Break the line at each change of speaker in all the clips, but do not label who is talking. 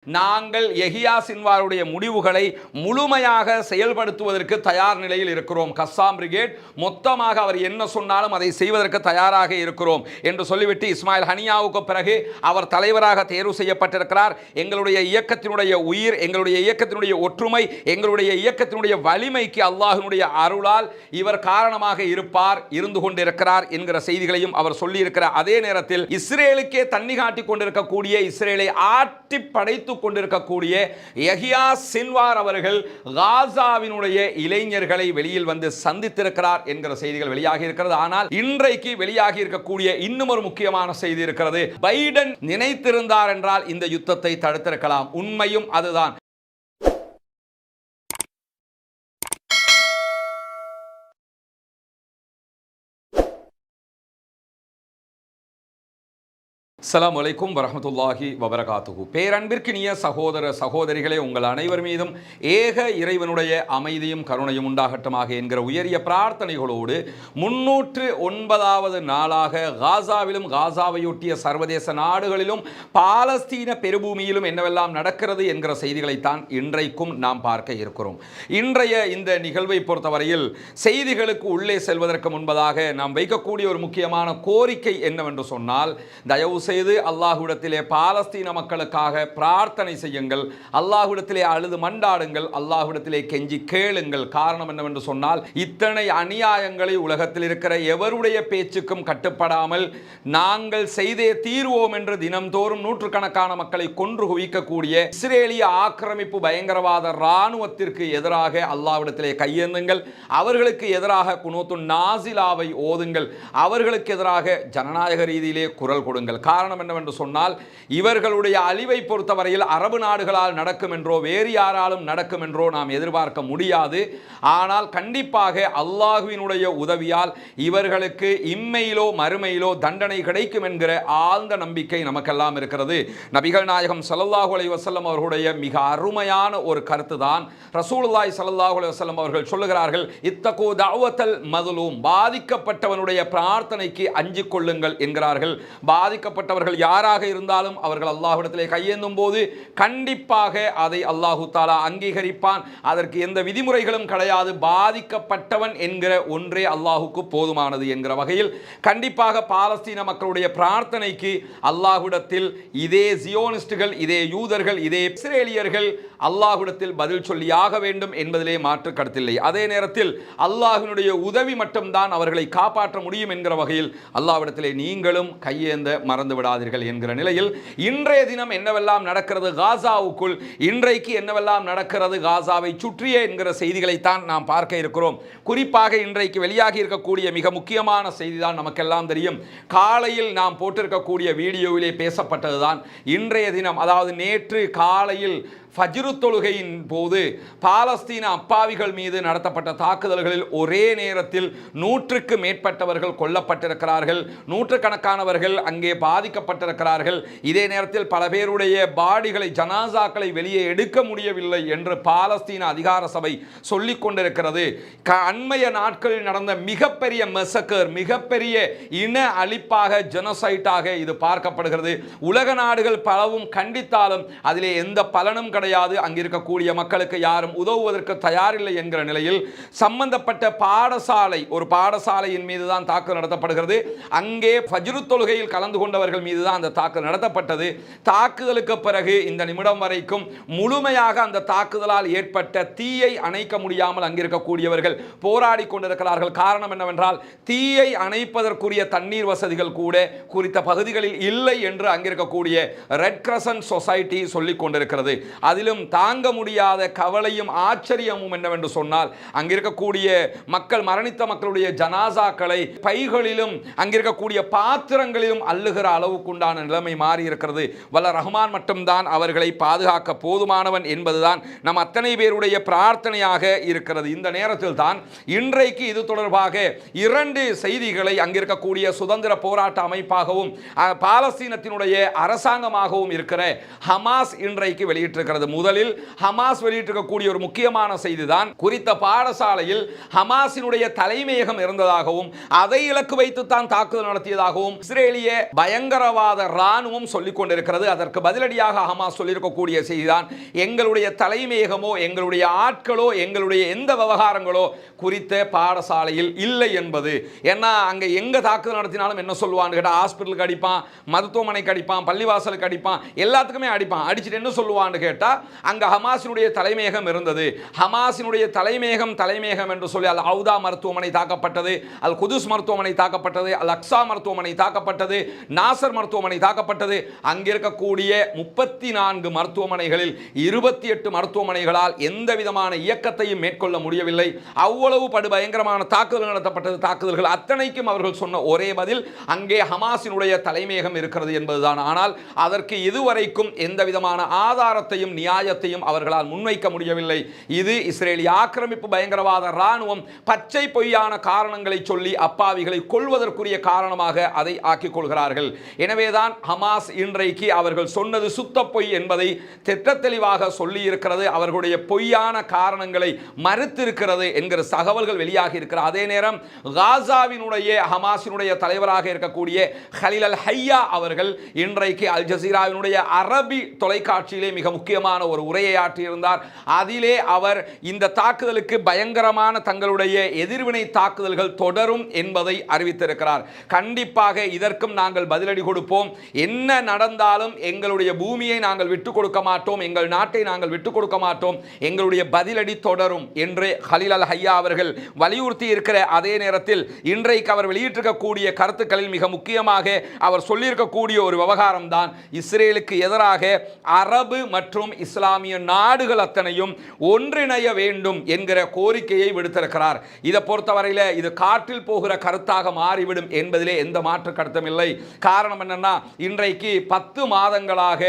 நாங்கள் யஹியா சின்வாருடைய முடிவுகளை முழுமையாக செயல்படுத்துவதற்கு தயார் நிலையில் இருக்கிறோம். கஸ்ஸாம் பிரிகேட் மொத்தமாக அவர் என்ன சொன்னாலும் அதை செய்வதற்கு தயாராக இருக்கிறோம் என்று சொல்லிவிட்டு இஸ்மாயில் ஹனியாவுக்கு பிறகு அவர் தலைவராக தேர்வு செய்யப்பட்டிருக்கிறார். எங்களுடைய இயக்கத்தினுடைய உயிர், எங்களுடைய இயக்கத்தினுடைய ஒற்றுமை, எங்களுடைய இயக்கத்தினுடைய வலிமைக்கு அல்லாஹ்வினுடைய அருளால் இவர் காரணமாக இருப்பார், இருந்து கொண்டிருக்கிறார் என்கிற செய்திகளையும் அவர் சொல்லியிருக்கிறார். அதே நேரத்தில் இஸ்ரேலுக்கே தண்ணி காட்டிக் கொண்டிருக்கக்கூடிய, இஸ்ரேலை ஆட்டி படைத்து கொண்டிருக்கக்கூடிய யஹியா சின்வார் அவர்கள் காசாவினுடைய இளைஞர்களை வெளியில் வந்து சந்தித்திருக்கிறார் என்கிற செய்திகள் வெளியாகி இருக்கிறது. ஆனால் இன்றைக்கு வெளியாகி இருக்கக்கூடிய இன்னும் ஒரு முக்கியமான செய்தி இருக்கிறது. பைடன் நினைத்திருந்தார் என்றால் இந்த யுத்தத்தை தடுத்திருக்கலாம். உண்மையும் அதுதான். அஸ்ஸலாமு அலைக்கும் வரஹ்மத்துல்லாஹி வபரகாத்துஹு. பேரன்பிற்கினிய சகோதர சகோதரிகளே, உங்கள் அனைவர் மீதும் ஏக இறைவனுடைய அமைதியும் கருணையும் உண்டாகட்டுமாக என்கிற உயரிய பிரார்த்தனைகளோடு 309வது நாளாக காசாவிலும் காசாவையொட்டிய சர்வதேச நாடுகளிலும் பாலஸ்தீன பெருபூமியிலும் என்னவெல்லாம் நடக்கிறது என்கிற செய்திகளைத்தான் இன்றைக்கும் நாம் பார்க்க இருக்கிறோம். இன்றைய இந்த நிகழ்வை பொறுத்தவரையில் செய்திகளுக்கு உள்ளே செல்வதற்கு முன்பதாக நாம் வைக்கக்கூடிய ஒரு முக்கியமான கோரிக்கை என்னவென்று சொன்னால், தயவு செய்து அல்லாஹ்விடத்திலே பாலஸ்தீன மக்களுக்காக பிரார்த்தனை செய்யுங்கள், அல்லாஹ்விடத்திலே அழுது மண்டாடுங்கள், அல்லாஹ்விடத்திலே கெஞ்சி கேளுங்கள். காரணம் என்னவென்று சொன்னால், இத்தனை அநியாயங்களை உலகத்தில் இருக்கிற எவருடைய பேச்சுக்கும் கட்டுப்படாமல் நாங்கள் செய்தே தீர்வோம் என்று தினம்தோறும் நூற்றுக்கணக்கான மக்களை கொன்று குவிக்கக்கூடிய இஸ்ரேலிய ஆக்கிரமிப்பு பயங்கரவாத இராணுவத்திற்கு எதிராக அல்லாஹ்விடத்திலே கையேந்துங்கள். அவர்களுக்கு எதிராக குனூத்துன் நாசிலாவை ஓதுங்கள். அவர்களுக்கு எதிராக ஜனநாயக ரீதியிலே குரல் கொடுங்கள். காரணம் என்னவென்று சொன்னால், இவர்களுடைய அழிவை பொறுத்தவரையில் அரபு நாடுகளால் நடக்கும் என்றோ வேறு யாராலும் நடக்கும் என்றோ நாம் எதிர்பார்க்க முடியாது. ஆனால் கண்டிப்பாக அல்லாஹ்வினுடைய உதவியால் இவர்களுக்கு இம்மையிலோ மறுமையிலோ தண்டனை கிடைக்கும் என்கிற ஆழ்ந்த நம்பிக்கை நமக்கெல்லாம் இருக்கிறது. நபிகள் நாயகம் ஸல்லல்லாஹு அலைஹி வஸல்லம் அவர்களுடைய மிக அருமையான ஒரு கருத்து தான் ரசூலுல்லாஹி ஸல்லல்லாஹு அலைஹி வஸல்லம் அவர்கள் சொல்லுகிறார்கள், இத்தகு தஅவத்தல் மதுலூம், பாதிக்கப்பட்டவனுடைய பிரார்த்தனைக்கு அஞ்சிக் கொள்ளுங்கள் என்கிறார்கள். பாதிக்கப்பட்டவர்கள் யாராக இருந்தாலும் அவர்கள் அல்லாஹ்விடத்திலே கையேந்தும் போது கண்டிப்பாக அதை அல்லாஹு தஆலா அங்கீகரிப்பான். அதற்கு எந்த விதிமுறைகளும் கிடையாது. பாதிக்கப்பட்டவன் என்கிற ஒன்றே அல்லாஹுக்கு போதுமானது என்கிற வகையில் கண்டிப்பாக பாலஸ்தீன மக்களுடைய பிரார்த்தனைக்கு அல்லாஹ்விடத்தில் இதே ஜியோனிஸ்டுகள், இதே யூதர்கள், இதே இஸ்ரேலியர்கள் அல்லாஹ்விடத்தில் பதில் சொல்லியாக வேண்டும் என்பதிலே மாற்று கருத்தில்லை. அதே நேரத்தில் அல்லாஹ்வினுடைய உதவி மட்டும்தான் அவர்களை காப்பாற்ற முடியும் என்கிற வகையில் அல்லாஹ்விடத்திலே நீங்களும் கையேந்த மறந்து விடாதீர்கள் என்கிற நிலையில் இன்றைய தினம் என்னவெல்லாம் நடக்கிறது காசாவுக்குள், இன்றைக்கு என்னவெல்லாம் நடக்கிறது காசாவை சுற்றிய என்கிற செய்திகளைத்தான் நாம் பார்க்க இருக்கிறோம். குறிப்பாக இன்றைக்கு வெளியாகி இருக்கக்கூடிய மிக முக்கியமான செய்திதான் நமக்கெல்லாம் தெரியும். காலையில் நாம் போட்டிருக்கக்கூடிய வீடியோவிலே பேசப்பட்டதுதான். இன்றைய தினம், அதாவது நேற்று காலையில் ஃபஜ்ரு தொழுகையின் போது பாலஸ்தீன அப்பாவிகள் மீது நடத்தப்பட்ட தாக்குதல்களில் ஒரே நேரத்தில் 100க்கு மேற்பட்டவர்கள் கொல்லப்பட்டிருக்கிறார்கள். நூற்றுக்கணக்கானவர்கள் அங்கே பாதிக்கப்பட்டிருக்கிறார்கள். இதே நேரத்தில் பல பேருடைய பாடிகளை, ஜனாசாக்களை வெளியே எடுக்க முடியவில்லை என்று பாலஸ்தீன அதிகார சபை சொல்லிக் கொண்டிருக்கிறது. அண்மைய நாட்களில் நடந்த மிகப்பெரிய மெசக்கர், மிகப்பெரிய இன அழிப்பாக, ஜெனோசைட்டாக இது பார்க்கப்படுகிறது. உலக நாடுகள் பலவும் கண்டித்தாலும் அதிலே எந்த பலனும் கிடையாது. அங்கிருக்கக்கூடிய மக்களுக்கு யாரும் உதவுவதற்கு தயாரில்லை என்கிற நிலையில் சம்பந்தப்பட்ட பாடசாலை, ஒரு பாடசாலையின் மீது தான் தாக்குதல் நடத்தப்படுகிறது. அங்கே ஃபஜ்ரு தொழுகையில் கலந்து கொண்டவர்கள் மீது தான் அந்த தாக்குதல் நடத்தப்பட்டது. தாக்குதலுக்கு பிறகு இந்த நிமிடம் வரைக்கும் முழுமையாக அந்த தாக்குதலால் ஏற்பட்ட தீயை அணைக்க முடியாமல் அங்கிருக்கக்கூடியவர்கள் போராடி கொண்டிருக்கிறார்கள். காரணம் என்னவென்றால், தீயை அணைப்பதற்குரிய தண்ணீர் வசதிகள் கூட குறித்த பகுதிகளில் இல்லை என்று அங்கிருக்கக்கூடிய ரெட் கிரசன்ட் சொசைட்டி சொல்லிக் கொண்டிருக்கிறது. அதிலும் தாங்க முடியாத கவலையும் ஆச்சரியமும் என்னவென்று சொன்னால், அங்கிருக்கக்கூடிய மக்கள், மரணித்த மக்களுடைய ஜனாசாக்களை பைகளிலும் அங்கிருக்கக்கூடிய பாத்திரங்களிலும் அள்ளுகிற அளவுக்குண்டான நிலைமை மாறி இருக்கிறது. வல்ல ரஹ்மான் மட்டும்தான் அவர்களை பாதுகாக்க போதுமானவன் என்பதுதான் நம் அத்தனை பேருடைய பிரார்த்தனையாக இருக்கிறது. இந்த நேரத்தில் தான் இன்றைக்கு இது தொடர்பாக 2 செய்திகளை அங்கிருக்கக்கூடிய சுதந்திர போராட்ட அமைப்பாகவும் பாலஸ்தீனத்தினுடைய அரசாங்கமாகவும் இருக்கிற ஹமாஸ் இன்றைக்கு வெளியிட்டிருக்கிறது. வெளியிட்டிருக்கிறது. முதலில் ஹமாஸ் வெளியிட்டிருக்கக்கூடிய ஒரு முக்கியமான செய்திதான், குறித்த பாடசாலையில் ஹமாஸினுடைய தலைமையகம் இருந்ததாகவும் அதை இலக்கு வைத்துத்தான் தாக்குதல் நடத்தியதாகவும் இஸ்ரேலிய பயங்கரவாத ராணுவம் சொல்லிக் கொண்டிருக்கிறது. அதற்கு பதிலடியாக ஹமாஸ் சொல்லியிருக்கக்கூடிய செய்திதான், எங்களுடைய தலைமையகமோ எங்களுடைய ஆட்களோ எங்களுடைய எந்த விவகாரங்களோ குறித்த பாடசாலையில் இல்லை என்பது. ஏன்னா அங்க எங்க தாக்குதல் நடத்தினாலும் என்ன சொல்லுவான்னு கேட்டா, ஹாஸ்பிட்டலுக்கு அடிப்பான், மருத்துவமனைக்கு அடிப்பான், பள்ளிவாசலுக்கு அடிப்பான், எல்லாத்துக்குமே அடிப்பான். அடிச்சுட்டு என்ன சொல்லுவான்னு கேட்டா, அங்க ஹமாஸினுடைய தலைமையகம் இருந்தது. ஹமாஸினுடைய தலைமையகம் என்று சொல்லி அல் அவுதா மருத்துவமனை தாக்கப்பட்டது, அல் குதுஸ் மருத்துவமனை தாக்கப்பட்டது, அல் அக்ஸா மருத்துவமனை தாக்கப்பட்டது, நாசர் மருத்துவமனை தாக்கப்பட்டது. அங்கிருக்கக்கூடிய 34 மருத்துவமனைகளில் 28 மருத்துவமனைகளால் எந்த விதமான இயக்கத்தையும் மேற்கொள்ள முடியவில்லை. அவ்வளவு படுபயங்கரமான தாக்குதல் நடத்தப்பட்டது. தாக்குதல்கள் அத்தனைக்கும் அவர்கள் சொன்ன ஒரே பதில், அங்கே ஹமாஸினுடைய தலைமையகம் இருக்கிறது என்பதுதான். ஆனால் அதற்கு இதுவரைக்கும் எந்த விதமான ஆதாரத்தையும் நியாயத்தையும் அவர்களால் முன்வைக்க முடியவில்லை. இது இஸ்ரேலிய ஆக்கிரமிப்பு பயங்கரவாத ராணுவம் பச்சை பொய்யான காரணங்களை சொல்லி அப்பாவிகளை கொள்வதற்குரிய காரணமாக அதை ஆக்கிக் கொள்கிறார்கள். எனவேதான் ஹமாஸ் இன்றைக்கு அவர்கள் சொன்னது சுத்த பொய் என்பதை திட்டத்தெளிவாக சொல்லி இருக்கிறது. அவர்களுடைய பொய்யான காரணங்களை மறுத்திருக்கிறது என்கிற தகவல்கள் வெளியாகி இருக்கிற அதே நேரம் காசாவினுடைய ஹமாஸினுடைய தலைவராக இருக்கக்கூடிய ஹலீல் அல் ஹையா அவர்கள் இன்றைக்கு அல் ஜசீராவினுடைய அரபி தொலைக்காட்சியிலே மிக முக்கியமான ஒரு உரையை ஆற்றியிருந்தார். அதிலே அவர் இந்த தாக்குதலுக்கு பயங்கரமான தங்களுடைய எதிர்வினை தாக்குதல்கள் தொடரும் என்பதை அறிவித்திருக்கிறார். கண்டிப்பாக இதற்கும் நாங்கள் பதிலடி கொடுப்போம். என்ன நடந்தாலும் எங்களுடைய பூமியை நாங்கள் விட்டுக் கொடுக்க மாட்டோம், எங்கள் நாட்டை நாங்கள் விட்டுக் கொடுக்க மாட்டோம், எங்களுடைய பதிலடி தொடரும் என்று ஹலீல் அல் ஹையா அவர்கள் வலியுறுத்தி இருக்கிற அதே நேரத்தில் இன்றைக்கு அவர் வெளியிட்டிருக்கக்கூடிய கருத்துக்களில் மிக முக்கியமாக அவர் சொல்லியிருக்கக்கூடிய ஒரு விவகாரம் தான், இஸ்ரேலுக்கு எதிராக அரபு மற்றும் இஸ்லாமிய நாடுகள் அத்தனையும் ஒன்றிணைய வேண்டும் என்கிற கோரிக்கையை விடுத்திருக்கிறார். இதை பொறுத்தவரையில் இது காற்றில் போகிற கருத்தாக மாறிவிடும் என்பதிலே எந்த மாற்று கருத்தும் இல்லை. காரணம் என்னன்னா, இன்றைக்கு 10 மாதங்களாக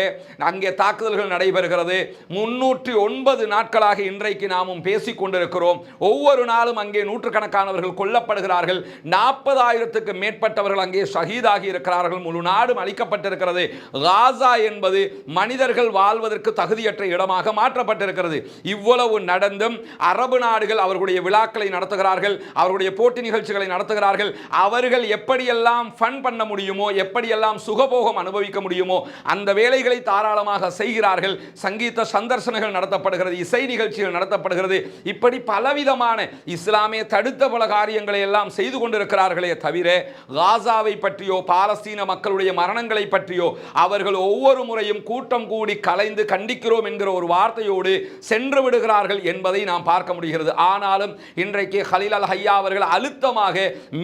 அங்கே தாக்குதல்கள் நடைபெறுகிறது. 309 நாட்களாக இன்றைக்கு நாமும் பேசிக் கொண்டிருக்கிறோம். ஒவ்வொரு நாளும் அங்கே நூற்றுக்கணக்கானவர்கள் கொல்லப்படுகிறார்கள். 40,000க்கு மேற்பட்டவர்கள் அங்கே ஷஹீதாகி இருக்கிறார்கள். முழு நாடும் அளிக்கப்பட்டிருக்கிறது. காசா என்பது மனிதர்கள் வாழ்வதற்கு தகுதியற்ற இடமாக மாற்றப்பட்டிருக்கிறது. இவ்வளவு நடந்தும் அரபு நாடுகள் அவர்களுடைய விழாக்களை நடத்துகிறார்கள், அவர்களுடைய போட்டி நிகழ்ச்சிகளை நடத்துகிறார்கள். அவர்கள் எப்படியெல்லாம் ஃபன் பண்ண முடியுமோ, எப்படியெல்லாம் சுகபோகம் அனுபவிக்க முடியுமோ அந்த வேலைகளை தாராளமாக செய்கிறார்கள். சங்கீத சந்தர்சனங்கள் நடத்தப்படுகிறது, இசை நிகழ்ச்சிகள் நடத்தப்படுகிறது. இப்படி பலவிதமான இஸ்லாமிய தடுத்த பல காரியங்களை எல்லாம் செய்து கொண்டிருக்கிறார்களே தவிர காசாவை பற்றியோ பாலஸ்தீன மக்களுடைய மரணங்களை பற்றியோ அவர்கள் ஒவ்வொரு முறையும் கூட்டம் கூடி கலைந்து கண்டிக்கிறோம் என்கிற ஒரு வார்த்தையோடு சென்று விடுகிறார்கள் என்பதை நாம் பார்க்க முடிகிறது. ஆனாலும் இன்றைக்கு ஹலீல் அல் ஹையா அவர்கள் அழுத்தமாக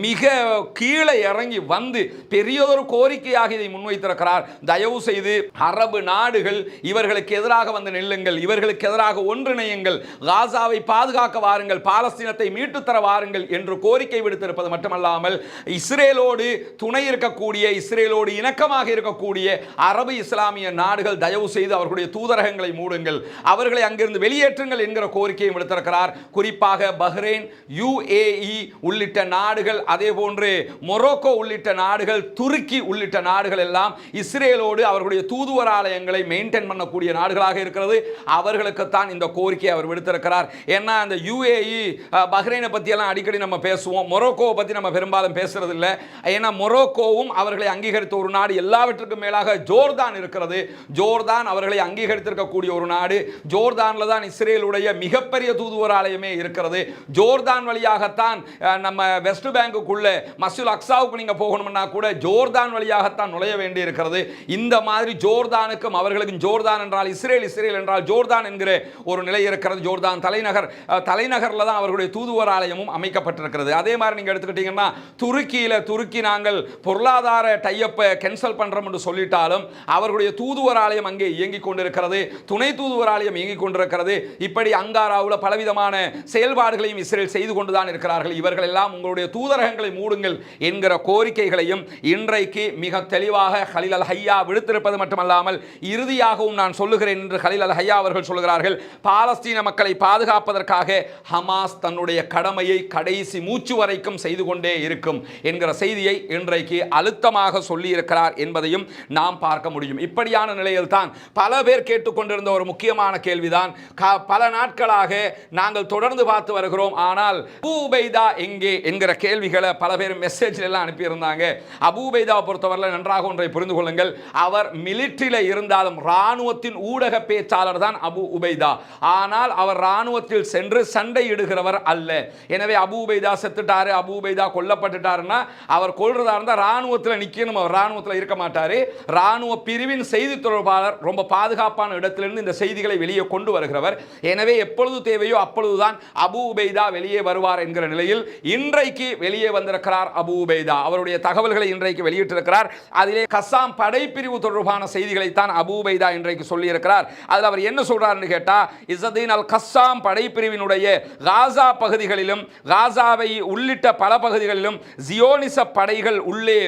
மிக கீழே இறங்கி வந்து பெரியதொரு கோரிக்கையாக இதை முன்வைத்திருக்கிறார். தயவு செய்து அரபு நாடுகள் இவர்களுக்கு எதிராக வந்து நில்லுங்கள், இவர்களுக்கு எதிராக ஒன்றிணையுங்கள், காசாவை பாதுகாக்க வாருங்கள், பாலஸ்தீனத்தை மீட்டு தர வாருங்கள் என்று கோரிக்கை விடுத்திருப்பது மட்டுமல்லாமல் இஸ்ரேலோடு துணை இருக்கக்கூடிய, இஸ்ரேலோடு இணக்கமாக இருக்கக்கூடிய அரபு இஸ்லாமிய நாடுகள் தயவு செய்து அவர்களுடைய தூதரகங்களை மூடுங்கள், அவர்களை அங்கிருந்து வெளியேற்றுங்கள் என்கிற கோரிக்கையை விடுத்திருக்கிறார். குறிப்பாக பஹ்ரைன், UAE உள்ளிட்ட நாடுகள், அதே போன்று மொரோக்கோ உள்ளிட்ட நாடுகள், துருக்கி உள்ளிட்ட நாடுகள் எல்லாம் இஸ்ரேலோடு அவர்களுடைய தூதுவராலயங்களை மெயின்டைன் பண்ணக்கூடிய நாடுகளாக இருக்கிறது. அவர்களுக்குத்தான் இந்த கோரிக்கையை அவர் விடுத்திருக்கிறார். ஏன்னா அந்த UAE பஹ்ரைனை பற்றி எல்லாம் அடிக்கடி நம்ம பேசுவோம், மொரோக்கோவை பற்றி நம்ம பெரும்பாலும் பேசுறது இல்லை. ஏன்னா மொரோக்கோவும் அவர்களை அங்கீகரித்த ஒரு நாடு, எல்லாவற்றுக்கும் மேலாக ஜோர்தான் இருக்கிறது. ஜோர்தான் அவர்களை அங்கீகரித்திருக்கக்கூடிய ஒரு நாடு. ஜோர்தானில் தான் இஸ்ரேலுடைய மிகப்பெரிய தூதுவராலயமே இருக்கிறது. ஜோர்தான் வழியாகத்தான் நம்ம வெஸ்ட் பேங்குக்குள்ள மஸ்ஜித் அக்ஸாவுக்கு நீங்க போகணும்னா கூட ஜோர்தான் வழியாகத்தான் நுழைய வேண்டி இருக்கிறது. இந்த மாதிரி ஜோர்தானுக்கும் அவர்களுக்கும், ஜோர்தான் என்றால் இஸ்ரேல், இஸ்ரேல் என்றால் ஜோர்தான் என்கிற ஒரு நிலை இருக்கிறது. ஜோர்தான் தலைநகர்ல தான் அவர்களுடைய தூதுவராலயமும் அமைக்கப்பட்டிருக்கிறது. அதே மாதிரி நீங்க எடுத்துக்கிட்டீங்கன்னா துருக்கி நாங்கள் பொருளாதார டைப்பை கேன்சல் பண்றோம் என்று சொல்லிட்டாலும் அவர்களுடைய தூதுவராலயம் அங்கே இயங்கிக் கொண்டிருக்கிறது, துணை தூதுவராலயம் இயங்கிக் கொண்டிருக்கிறது. இப்படி அங்காராவில் பலவிதமான செயல்பாடுகளையும் இஸ்ரேல் செய்து கொண்டுதான் இருக்கிறார்கள். இவர்கள் எல்லாம் உங்களுடைய தூதரகங்களை மூடுங்கள் என்கிற கோரிக்கைகளையும் இன்றைக்கு மிக தெளிவாக ஹலீல் அல் ஹையா விடுத்திருப்பது மட்டுமல்லாமல் இறுதியாகவும் நான் சொல்லுகிறேன் என்று ஹலீல் அல் ஹையா அவர்கள் சொல்கிறார்கள், பாலஸ்தீன மக்களை பாதுகாப்பதற்காக ஹமாஸ் தன்னுடைய கடமையை கடைசி மூச்சு வரைக்கும் செய்து கொண்டே இருக்கும் என்கிற செய்தியை இன்றைக்கு அழுத்தமாக சொல்லி இருக்கிறார் என்பதையும் நாம் பார்க்க முடியும். இப்படியான நிலையில் தான் பல பேர் கேட்டுக் கொண்டிருந்த ஒரு முக்கியமான கேள்விதான். பல நாட்களாக நாங்கள் தொடர்ந்து பார்த்து வருகிறோம். ஆனால் அபூ உபைதா எங்கே என்கிற கேள்விகளை பல பேர் மெசேஜ்ல எல்லாம் அனுப்பியிருந்தாங்க. அபூ உபைதாவை பொறுத்தவரை நன்றாக ஒன்றை புரிந்து கொள்ளுங்கள். அவர் மிலிட்டரியில இருந்தாலும் ராணுவத்தின் ஊடக பேச்சாளர் தான் அபூ உபைதா. ஆனால் அவர் ராணுவத்தில் சென்று சண்டையிடுகிறவர் அல்ல. எனவே அபூ உபைதா செத்துட்டாரு, அபூ உபைதா கொல்லப்பட்டுட்டாருன்னா அவர் கொல்றதா இருந்தால் ராணுவத்தில் நிற்கணும், அவர் ராணுவத்தில் இருக்க மாட்டாரு. ராணுவ பிரிவின் செய்தி தொடர்பாளர் ரொம்ப பாதுகாப்பான இடத்திலிருந்து இந்த செய்திகளை வெளியே கொண்டு வருகிறவர். எனவே எப்பொழுது தேவையோ அப்பொழுதுதான் அபூ உபைதா வெளியே வருவார் என்கிற நிலையில் இன்றைக்கு வெளியே வந்திருக்கிறார் அபூ உபைதா. அவருடைய தகவல்களை இன்றைக்கு வெளியிட்டிருக்கிறார். அதிலே கஸ்ஸாம் படைப்பிரிவு தொடர்பான செய்திகளை தான் அபூ உபைதா இன்றைக்கு சொல்லி இருக்கிறார். அதில் அவர் என்ன சொல்றாருன்னு கேட்டா, இஸ்ஸதீன் அல் கஸ்ஸாம் படைப்பிரிவினுடைய காசா பகுதிகளிலும் காசாவை உள்ளிட்ட பல பகுதிகளிலும் ஜியோனிச படைகள் உள்ளே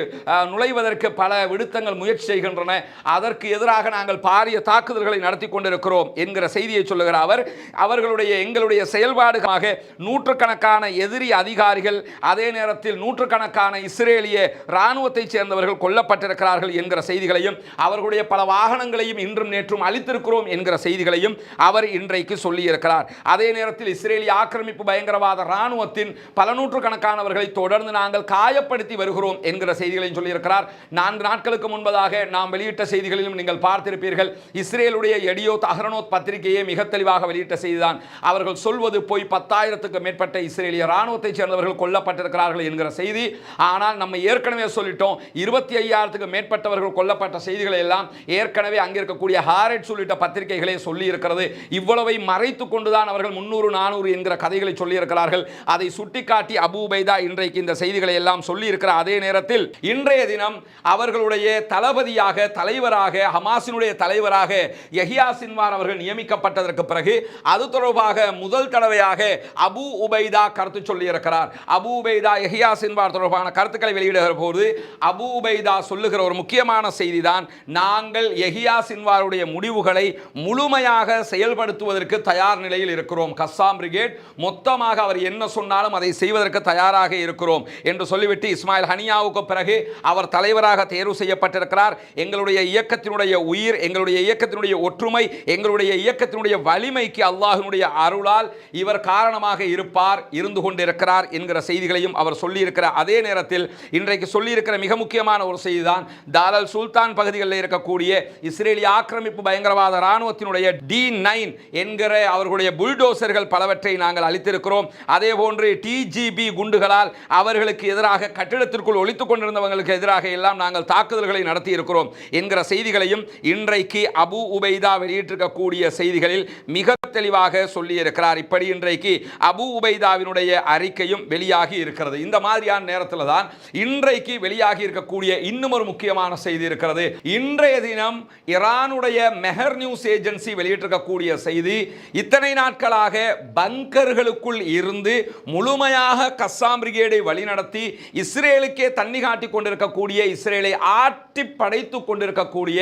நுழைவதற்கு பல விடுத்தங்கள் முயற்சி செய்கின்றன. அதற்கு எதிராக நாங்கள் பாரிய தாக்குதல்களை நடத்தி கொண்டிருக்கிறோம் என்கிற செய்தியை சொல்லுகிறார் அவர். அவர்களுடைய எங்களுடைய செயல்பாடுகளாக நூற்றுக்கணக்கான எதிரி அதிகாரிகள், அதே நேரத்தில் நூற்றுக்கணக்கான இஸ்ரேலிய ராணுவத்தை சேர்ந்தவர்கள் கொல்லப்பட்டிருக்கிறார்கள் என்கிற செய்திகளையும், அவர்களுடைய பல வாகனங்களையும் இன்றும் நேற்றும் அளித்திருக்கிறோம் என்கிற செய்திகளையும் அவர் இன்றைக்கு சொல்லியிருக்கிறார். அதே நேரத்தில் இஸ்ரேலிய ஆக்கிரமிப்பு பயங்கரவாத ராணுவத்தின் பல நூற்றுக்கணக்கானவர்களை தொடர்ந்து நாங்கள் காயப்படுத்தி வருகிறோம் என்கிற செய்திகளையும் சொல்லியிருக்கிறார். 4 நாட்களுக்கு முன்பதாக நாம் வெளியிட்ட செய்திகளிலும் நீங்கள் பார்த்திருப்பீர்கள். இஸ்ரேலுடைய எடியோத் அஹ்ரோனோத் பத்திரிகையை மிக தெளிவாக வெளியிட்ட செய்திதான். அவர்கள் சொல்வது போய் 10,000க்கும் மேற்பட்ட இஸ்ரேலிய ராணுவத்தை சேர்ந்தவர்கள் கொல்லப்பட்டிருக்கிறார்கள் என்கிற செய்தி. ஆனால் நம்ம ஏற்கனவே சொல்லிட்டோம், 25,000க்கும் மேற்பட்டவர்கள் கொல்லப்பட்ட செய்திகளை எல்லாம் ஏற்கனவே அங்கே இருக்கக்கூடிய ஹாரெட்ஸ் உள்ளிட்ட பத்திரிகைகளே சொல்லி இருக்கிறது. இவ்வளவை மறைத்து கொண்டுதான் அவர்கள் 300-400 என்கிற கதைகளை சொல்லி இருக்கிறார்கள். அதை சுட்டிக்காட்டி அபூ உபைதா இன்றைக்கு இந்த செய்திகளை எல்லாம் சொல்லி இருக்கிற அதே நேரத்தில் இன்றைய தினம் அவர்களுடைய தளபதியாக, தலைவராக, ஹமாஸினுடைய தலைவராக யஹ்யா சின்வார் அவர்கள் நியமிக்கப்பட்டதற்கு பிறகு அது தொடர்பாக முதல் தடவையாக அபூ உபைதா கருத்து சொல்லி இருக்கிறார். அபூ உபைதா யஹ்யா சின்வார் தொடர்பான கருத்துக்களை வெளியிடுகிற போது அபூ உபைதா சொல்லுகிற ஒரு முக்கியமான செய்தி தான், நாங்கள் யஹ்யா சின்வாருடைய முடிவுகளை முழுமையாக செயல்படுத்துவதற்கு தயார் நிலையில் இருக்கிறோம். கஸ்ஸாம் பிரிகேட் மொத்தமாக அவர் என்ன சொன்னாலும் அதை செய்வதற்கு தயாராக இருக்கிறோம் என்று சொல்லிவிட்டு இஸ்மாயில் ஹனியாவுக்கு பிறகு அவர் தலைவராக தேர்வு செய்யப்பட்டிருக்கிறார். எங்களுடைய இயக்கத்தினுடைய உயிர், எங்களுடைய இயக்கத்தினுடைய ஒற்றுமை, எங்களுடைய இயக்கத்தினுடைய வலிமைக்கு அல்லாஹ்வினுடைய அருளால் இவர் காரணமாக இருப்பார், இருந்து கொண்டிருக்கிறார் என்கிற செய்திகளையும் அவர் சொல்லியிருக்கிற அதே நேரத்தில் இன்றைக்கு சொல்லியிருக்கிற மிக முக்கியமான ஒரு செய்திதான், தாரல் சுல்தான் பகுதிகளில் இருக்கக்கூடிய இஸ்ரேலிய ஆக்கிரமிப்பு பயங்கரவாத ராணுவத்தினுடைய D9 என்கிற அவர்களுடைய புல்டோசர்கள் பலவற்றை நாங்கள் அளித்திருக்கிறோம். அதே போன்று TGB குண்டுகளால் அவர்களுக்கு எதிராக, கட்டிடத்திற்குள் ஒளித்துக் கொண்டிருந்தவர்களுக்கு எதிராக எல்லாம் நாங்கள் தாக்குதல்களை நடத்தி இருக்கிறோம் என்கிற செய்திகளையும் இன்றைக்கு அபூ உபைதா வெளியிட்டிருக்கக்கூடிய செய்திகளில் மிக தெளிவாக சொல்லியிருக்கிறார். இப்படி இன்றைக்கு அபூ உபைதாவினுடைய அறிக்கையும் வெளியாகி இருக்கிறது. இந்த மாதிரியான நேரத்தில் தான் இன்றைக்கு வெளியாகி இருக்கக்கூடிய இன்னும் ஒரு முக்கியமான செய்தி இருக்கிறது. இன்றைய தினம் ஈரானுடைய மெஹர் நியூஸ் ஏஜென்சி வெளியிட்டிருக்கக்கூடிய செய்தி, இத்தனை நாட்களாக பங்கர்களுக்குள் இருந்து முழுமையாக கஸ்ஸாம் பிரிகேடை வழிநடத்தி இஸ்ரேலுக்கே தண்ணி காட்டிக் கொண்டிருக்கக்கூடிய, இஸ்ரேலை ஆட்டி படைத்துக் கொண்டிருக்கக்கூடிய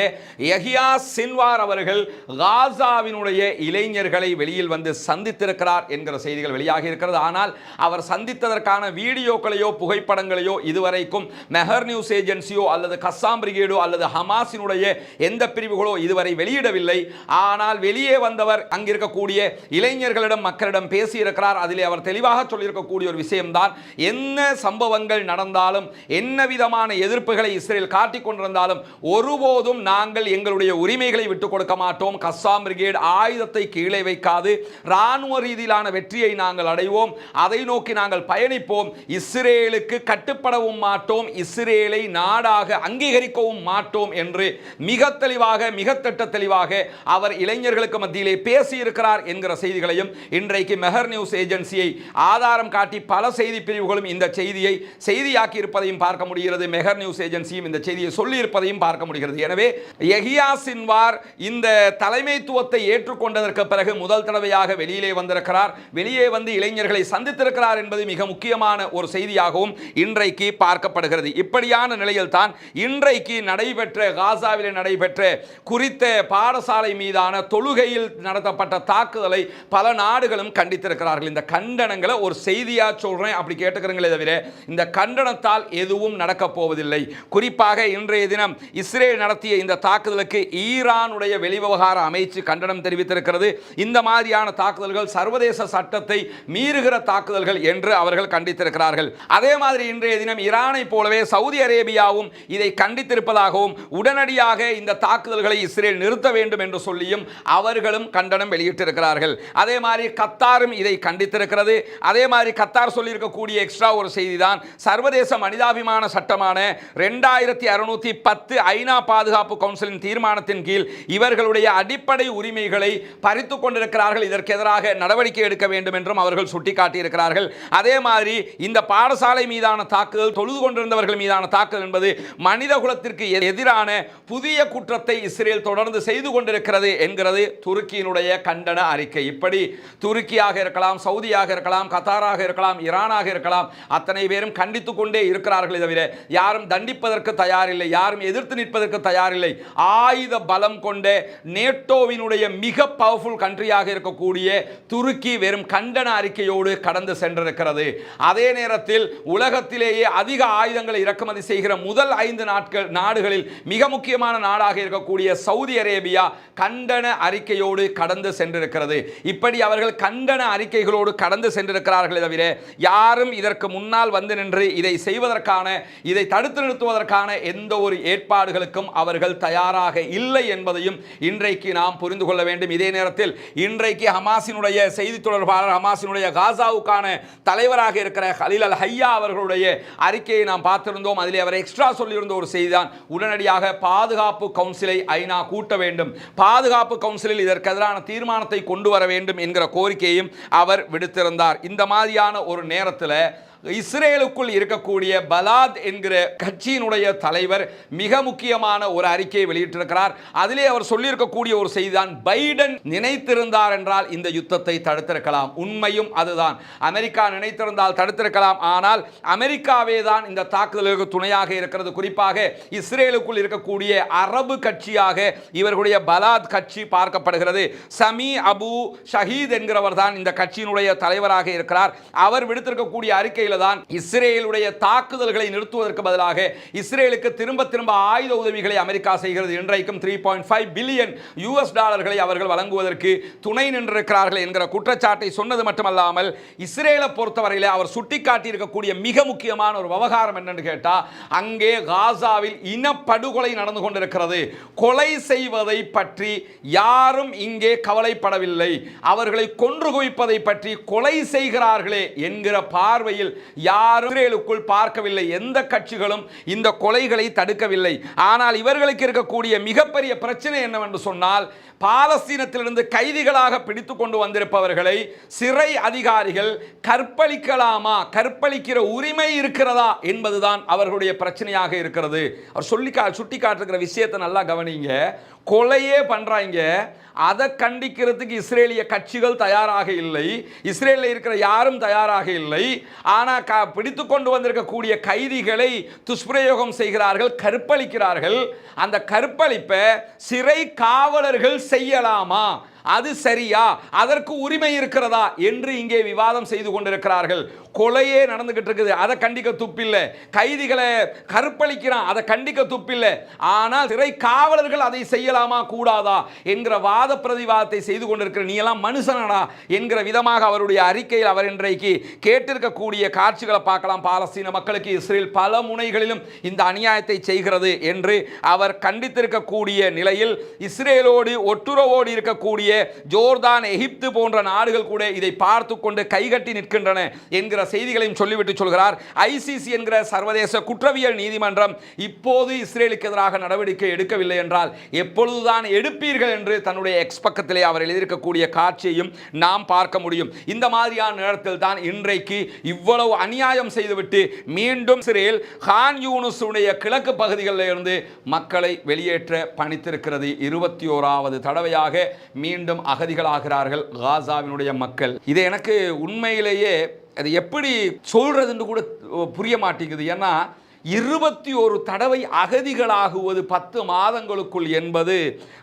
யஹ்யா சின்வார் அவர்கள் காசாவினுடைய இளைஞர்களை வெளியில் வந்து சந்தித்திருக்கிறார் என்கிற செய்திகள் வெளியாகி இருக்கிறது. ஆனால் அவர் சந்தித்ததற்கான வீடியோக்களையோ புகைப்படங்களையோ இதுவரைக்கும் மெஹர் நியூஸ் ஏஜென்சியோ அல்லது கஸ்ஸாம் பிரிகேடோ அல்லது ஹமாஸினுடைய எந்த பிரிவுகளோ இதுவரை வெளியிடவில்லை. ஆனால் வெளியே வந்தவர் அங்கிருக்கக்கூடிய இளைஞர்களிடம், மக்களிடம் பேசியிருக்கிறார். அதிலே அவர் தெளிவாக சொல்லியிருக்கக்கூடிய ஒரு விஷயம்தான், என்ன சம்பவங்கள் நடந்தாலும், என்ன விதமான எதிர்ப்புகளை இஸ்ரேல் காட்டிக் கொண்டிருந்தாலும் ஒருபோதும் நாங்கள் எங்களுடைய உரிமைகளை விட்டுக் கொடுக்க மாட்டோம். கஸ்ஸாம் பிரிகேட் ஆயுதத்தை கீழே வைக்காது, ராணுவ ரீதியிலான வெற்றியை நாங்கள் அடைவோம், அதை நோக்கி நாங்கள் பயணிப்போம், இஸ்ரேலுக்கு கட்டுப்படவும் மாட்டோம், இஸ்ரேலை நாடாக அங்கீகரிக்கவும் மாட்டோம் என்று மிக தெளிவாக, மிக திட்ட தெளிவாக அவர் இளைஞர்களுக்கு மத்தியிலே பேசியிருக்கிறார் என்கிற செய்திகளையும் இன்றைக்கு மெஹர் நியூஸ் ஏஜென்சியை ஆதாரம் காட்டி பல செய்தி பிரிவுகளும் இந்த செய்தியை செய்தியாக்கி இருப்பதையும் பார்க்க முடிகிறது. மெஹர் நியூஸ் ஏஜென்சியும் இந்த செய்தியை சொல்லி இருப்பதையும் பார்க்க முடிகிறது. எனவே யஹ்யா சின்வார் இந்த தலைமைத்துவத்தை ஏற்றுக்கொண்டதற்கு பிறகு முதல் தடவையாக வெளியிலே வந்திருக்கிறார். வெளியே வந்து இளைஞர்களை சந்தித்திருக்கிறார் என்பது மிக முக்கியமான ஒரு செய்தியாகவும் இன்றைக்கு பார்க்கப்படுகிறது. இப்படியான நிலையில் தான் இன்றைக்கு நடைபெற்ற, காசாவிலே நடைபெற்ற குறித்த பாடசாலை மீதான தொழுகையில் நடத்தப்பட்ட தாக்குதலை பல நாடுகளும் கண்டித்திருக்கிறார்கள். இந்த கண்டனங்களை ஒரு செய்தியா சொல்றேன், அப்படி கேட்டுக்கிறீங்களே தவிர இந்த கண்டனத்தால் எதுவும் நடக்க போவதில்லை. குறிப்பாக இன்றைய தினம் இஸ்ரேல் நடத்திய இந்த தாக்குதலுக்கு ஈரானுடைய வெளி வெளிவிவகார அமைச்சு கண்டனம் தெரிவித்திருக்கிறது. இந்த மாதிரியான தாக்குதல்கள் சர்வதேச சட்டத்தை மீறுகிற தாக்குதல்கள் என்று அவர்கள் கண்டித்திருக்கிறார்கள். அதே மாதிரி இன்றைய தினம் ஈரானை போலவே சவுதி அரேபியாவும் இதை கண்டித்திருப்பதாகவும் உடனடியாக இந்த தாக்குதல்களை இஸ்ரேல் நிறுத்த வேண்டும் என்று சொல்லியும் அவர்களும் கண்டனம் வெளியிட்டிருக்கிறார்கள். அதே மாதிரி கத்தாரும் இதை கண்டித்திருக்கிறது. அதே மாதிரி கத்தார் சொல்லியிருக்கக்கூடிய எக்ஸ்ட்ரா ஒரு செய்தி தான், சர்வதேச மனிதாபிமான சட்டமான 2610 ஐநா பாதுகாப்பு கவுன்சிலின் தீர்மானத்தின் கீழ் இவர்களுடைய அடிப்படை உரிமைகளை பறித்துக் கொண்டிருக்கிறார்கள். இதற்கு எதிராக நடவடிக்கை எடுக்க வேண்டும் என்றும் அவர்கள் சுட்டிக்காட்டியிருக்கிறார்கள். அதே மாதிரி இந்த பாடசாலை மீதான தாக்குதல், தொழுது கொண்டிருந்தவர்கள் மீதான தாக்குதல் என்பது மனித குலத்திற்கு எதிரான புதிய குற்றத்தை இஸ்ரேல் தொடர்ந்து செய்து கொண்டிருக்கிறது என்கிறது துருக்கியினுடைய கண்டன அறிக்கை. இப்படி துருக்கியாக இருக்கலாம், சவுதியாக இருக்கலாம், கத்தாராக இருக்கலாம், ஈரானாக இருக்கலாம், அத்தனை பேரும் கண்டித்துக் கொண்டே இருக்கிறார்கள். தவிர யாரும் தண்டிப்பதற்கு தயாரில்லை, யாரும் எதிர்த்து நிற்பதற்கு தயாரில்லை. ஆயுத பலம் கொண்ட நேட்டோவினுடைய மிக பவர்ஃபுல் கண்ட்ரியாக இருக்கக்கூடிய துருக்கி வெறும் கண்டன அறிக்கையோடு கடந்து சென்றிருக்கிறது. அதே நேரத்தில் உலகத்திலேயே அதிக ஆயுதங்களை இறக்குமதி செய்கிற முதல் 5 நாடுகளில் மிக முக்கியமான நாடாக இருக்கக்கூடிய சவுதி அரேபியா கண்டன அறிக்கையோடு கடந்து சென்றிருக்கிறது. இப்படி அவர்கள் கண்டன அறிக்கைகளோடு கடந்து சென்றிருக்கிறார்களே தவிர யாரும் இதற்கு முன்னால் வந்து நின்று இதை செய்வதற்கான, இதை தடுத்து நிறுத்துவதற்கான எந்த ஒரு ஏற்பாடுகளுக்கும் அவர்கள் தயாராக இல்லை என்பதையும் இன்றைக்கு நாம் புரிந்து கொள்ள வேண்டும். இதே நேரத்தில் இன்றைக்கு ஹமாஸினுடைய செய்தி தொடர்பாளர், ஹமாஸினுடைய காசாவுக்கான தலைவராக இருக்கிற ஹலீல் அல் ஹையா அவர்களுடைய அறிக்கையை நாம் பார்த்திருந்தோம். அதிலே அவர் எக்ஸ்ட்ரா சொல்லியிருந்த ஒரு செய்திதான், உடனடியாக பாதுகாப்பு கவுன்சிலை ஐநா கூட்ட வேண்டும், பாதுகாப்பு கவுன்சிலில் இதற்கு எதிரான தீர்மானத்தை கொண்டு வர வேண்டும் என்கிற கோரிக்கையும் அவர் விடுத்திருந்தார். இந்த மாதிரியான ஒரு நேரத்தில் இஸ்ரேலுக்குள் இருக்கக்கூடிய பலாத் என்கிற கட்சியினுடைய தலைவர் மிக முக்கியமான ஒரு அறிக்கையை வெளியிட்டிருக்கிறார். அதிலே அவர் சொல்லியிருக்கக்கூடிய ஒரு செய்திதான், பைடன் நினைத்திருந்தார் என்றால் இந்த யுத்தத்தை தடுத்திருக்கலாம். உண்மையும் அதுதான், அமெரிக்கா நினைத்திருந்தால் தடுத்திருக்கலாம். ஆனால் அமெரிக்காவே தான் இந்த தாக்குதலுக்கு துணையாக இருக்கிறது. குறிப்பாக இஸ்ரேலுக்குள் இருக்கக்கூடிய அரபு கட்சியாக இவர்களுடைய பலாத் கட்சி பார்க்கப்படுகிறது. சமி அபு ஷஹீத் என்கிறவர் தான் இந்த கட்சியினுடைய தலைவராக இருக்கிறார். அவர் விடுத்திருக்கக்கூடிய அறிக்கை தான், இஸ்ரேலுடைய தாக்குதல்களை நிறுத்துவதற்கு பதிலாக இஸ்ரேலுக்கு திரும்ப திரும்ப ஆயுத உதவிகளை அமெரிக்கா செய்கிறது. இன்றைக்கும் 3.5 பில்லியன் US டாலர்களை அவர்கள் வழங்குவதற்கு துணை நின்றிருக்கிறார்கள் என்கிற குற்றச்சாட்டை சொன்னது மட்டுமல்லாமல் இஸ்ரேலை பொறுத்தவரையில் அவர் சுட்டிக்காட்டி இருக்கக்கூடிய மிக முக்கியமான ஒரு விவகாரம் என்னன்னு கேட்டா, அங்கே காசாவில் இனப்படுகொலை நடந்து கொண்டிருக்கிறது. கொலை செய்வதை பற்றி யாரும் இங்கே கவலைப்படவில்லை, அவர்களை கொன்று குவிப்பதை பற்றி கொலை செய்கிறார்களே என்கிற பார்வையில் யாரும் இஸ்ரேலுக்குள் பார்க்கவில்லை. எந்த கட்சிகளும் இந்த கொலைகளை தடுக்கவில்லை. ஆனால் இவர்களுக்கு இருக்கக்கூடிய மிகப்பெரிய பிரச்சனை என்னவென்று சொன்னால், பாலஸ்தீனத்திலிருந்து கைதிகளாக பிடித்து கொண்டு வந்திருப்பவர்களை சிறை அதிகாரிகள் கற்பழிக்கலாமா, கற்பழிக்கிற உரிமை இருக்கிறதா என்பதுதான் அவர்களுடைய பிரச்சனையாக இருக்கிறது. அவர் சுட்டி காட்டுகிற விஷயத்தை நல்லா கவனிங்க. கொலையே பண்றாங்க, அதை கண்டிக்கிறதுக்கு இஸ்ரேலிய கட்சிகள் தயாராக இல்லை, இஸ்ரேலில் இருக்கிற யாரும் தயாராக இல்லை. ஆனால் பிடித்து கொண்டு வந்திருக்கக்கூடிய கைதிகளை துஷ்பிரயோகம் செய்கிறார்கள், கற்பழிக்கிறார்கள். அந்த கற்பழிப்பை சிறை காவலர்கள் செய்யலாமா, அது சரியா, அதற்கு உரிமை இருக்கிறதா என்று இங்கே விவாதம் செய்து கொண்டிருக்கிறார்கள். கொலையே நடந்துகிட்டு இருக்குது, அதை கண்டிக்க துப்பில்லை. கைதிகளை கற்பழிக்கிறான், அதை கண்டிக்க துப்பில்லை. ஆனால் சிறை காவலர்கள் அதை செய்யலாமா கூடாதா என்கிற வாத பிரதிவாதத்தை செய்து கொண்டிருக்கிற நீ எல்லாம் மனுஷனடா என்கிற விதமாக அவருடைய அறிக்கையில் அவர் இன்றைக்கு கேட்டிருக்கக்கூடிய காட்சிகளை பார்க்கலாம். பாலஸ்தீன மக்களுக்கு இஸ்ரேல் பல முனைகளிலும் இந்த அநியாயத்தை செய்கிறது என்று அவர் கண்டித்திருக்கக்கூடிய நிலையில், இஸ்ரேலோடு ஒட்டுறவோடு இருக்கக்கூடிய ஜோர்தான், எகிப்து போன்ற நாடுகள் கூட இதை பார்த்து கொண்டு கைகட்டி நிற்கின்றன என்கிற செய்திகளையும் சொல்லிவிட்டு சொல்கிறார். ஐசிசி என்கிற சர்வதேச குற்றவியல் நீதிமன்றம் இப்போது இஸ்ரேலுக்கு எதிராக நடவடிக்கை எடுக்கவில்லை என்றால் எப்பொழுதுதான் எடுப்பீர்கள் என்று தன்னுடைய எக்ஸ் பக்கத்திலே அவர் எழுதியிருக்கக்கூடிய காட்சியையும் நாம் பார்க்க முடியும். இந்த மாதிரியான நேரத்தில் தான் இன்றைக்கு இவ்வளவு அநியாயம் செய்துவிட்டு மீண்டும் இஸ்ரேல் கான் யூனிஸுடைய கிழக்கு பகுதிகளில் இருந்து மக்களை வெளியேற்ற பணித்திருக்கிறது. 21வது தடவையாக மீண்டும் அகதிகளாகிறார்கள் காசாவினுடைய மக்கள். இது எனக்கு உண்மையிலேயே அது எப்படி சொல்றதுன்னு கூட புரிய மாட்டேங்குது. ஏன்னா 21 தடவை அகதிகளாகுவது 10 மாதங்களுக்குள் என்பது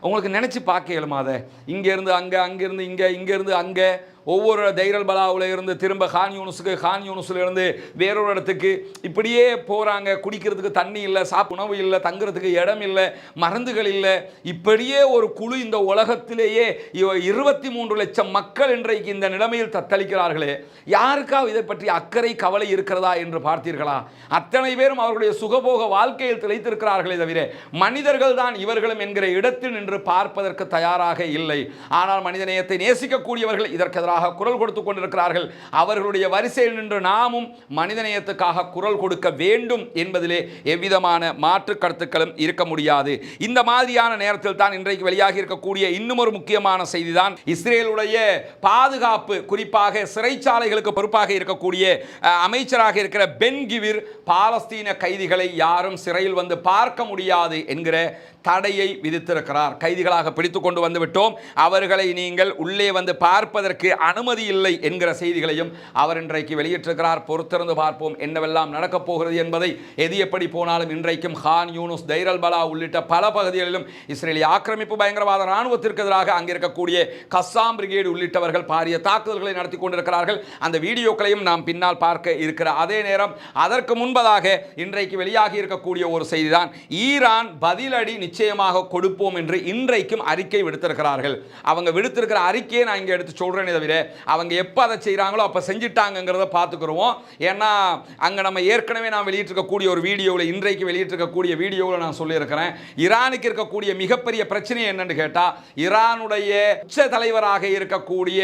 உங்களுக்கு நினைச்சு பார்க்க இயலுமாத. இங்கேருந்து அங்கே, அங்கேருந்து இங்கே, இங்கேருந்து அங்கே ஒவ்வொரு தைரல் பலாவில் இருந்து திரும்ப கான் யூனுஸுக்கு, கான் யூனுஸில் இருந்து வேறொரு இடத்துக்கு இப்படியே போகிறாங்க. குடிக்கிறதுக்கு தண்ணி இல்லை, உணவு இல்லை, தங்குறதுக்கு இடம் இல்லை, மருந்துகள் இல்லை. இப்படியே ஒரு குழு இந்த உலகத்திலேயே 23 லட்சம் மக்கள் இன்றைக்கு இந்த நிலைமையில் தத்தளிக்கிறார்களே, யாருக்காவது இதை பற்றி அக்கறை கவலை இருக்கிறதா என்று பார்த்தீர்களா? அத்தனை பேரும் அவர்களுடைய சுகபோக வாழ்க்கையில் திளைத்திருக்கிறார்களே தவிர மனிதர்கள் தான் இவர்களும் என்கிற இடத்தில் நின்று பார்ப்பதற்கு தயாராக இல்லை. ஆனால் மனிதநேயத்தை நேசிக்கக்கூடியவர்கள் இதற்கு எதிராக குரல் கொடுத்துக் கொண்டிருக்கிறார்கள். அவர்களுடைய வரிசையில் நின்று நாமும் மனிதநேயத்துக்காக குரல் கொடுக்க வேண்டும் என்பதிலே எவ்விதமான மாற்று கருத்துக்களும் இருக்க முடியாது. இந்த மாதிரியான நேரத்தில் தான் இன்றைக்கு வெளியாகி இருக்கக்கூடிய இன்னும் ஒரு முக்கியமான செய்திதான் இஸ்ரேலுடைய பாதுகாப்பு, குறிப்பாக சிறைச்சாலைகளுக்கு பொறுப்பாக இருக்கக்கூடிய அமைச்சராக இருக்கிற பென் கிவிர் பாலஸ்தீன கைதிகளை யாரும் சிறையில் வந்து பார்க்க முடியாது என்கிற தடையை விதித்திருக்கிறார். கைதிகளாக பிடித்துக் கொண்டு வந்து விட்டோம், அவர்களை நீங்கள் உள்ளே வந்து பார்ப்பதற்கு அனுமதி இல்லை என்கிற செய்திகளையும் அவர் இன்றைக்கு வெளியிட்டிருக்கிறார். பொறுத்திருந்து பார்ப்போம் என்னவெல்லாம் நடக்கப் போகிறது என்பதை. எது எப்படி போனாலும் இன்றைக்கும் கான் யூனுஸ், தைரல் பலா உள்ளிட்ட பல பகுதிகளிலும் இஸ்ரேலிய ஆக்கிரமிப்பு பயங்கரவாத இராணுவத்திற்கு எதிராக அங்கே இருக்கக்கூடிய கஸ்ஸாம் பிரிகேடு உள்ளிட்டவர்கள் பாரிய தாக்குதல்களை நடத்தி கொண்டிருக்கிறார்கள். அந்த வீடியோக்களையும் நாம் பின்னால் பார்க்க இருக்கிற அதே நேரம் அதற்கு முன்பதாக இன்றைக்கு வெளியாகி இருக்கக்கூடிய ஒரு செய்திதான், ஈரான் பதிலடி நிச்சயமாக கொடுப்போம் என்று இன்றைக்கும் அறிக்கை விடுத்திருக்கிறார்கள். அவங்க விடுத்திருக்கிற அறிக்கையை நான் இங்கே எடுத்து சொல்றேனே தவிர அவங்க எப்போ அதை செய்கிறாங்களோ அப்போ செஞ்சிட்டாங்கிறத பார்த்துக்கிறோம். ஏன்னா அங்கே நம்ம ஏற்கனவே நான் வெளியிட்டிருக்கக்கூடிய ஒரு வீடியோவில், இன்றைக்கு வெளியிட்டிருக்கக்கூடிய வீடியோவில் நான் சொல்லியிருக்கிறேன், ஈரானுக்கு இருக்கக்கூடிய மிகப்பெரிய பிரச்சனை என்னன்னு கேட்டால், ஈரானுடைய உச்ச தலைவராக இருக்கக்கூடிய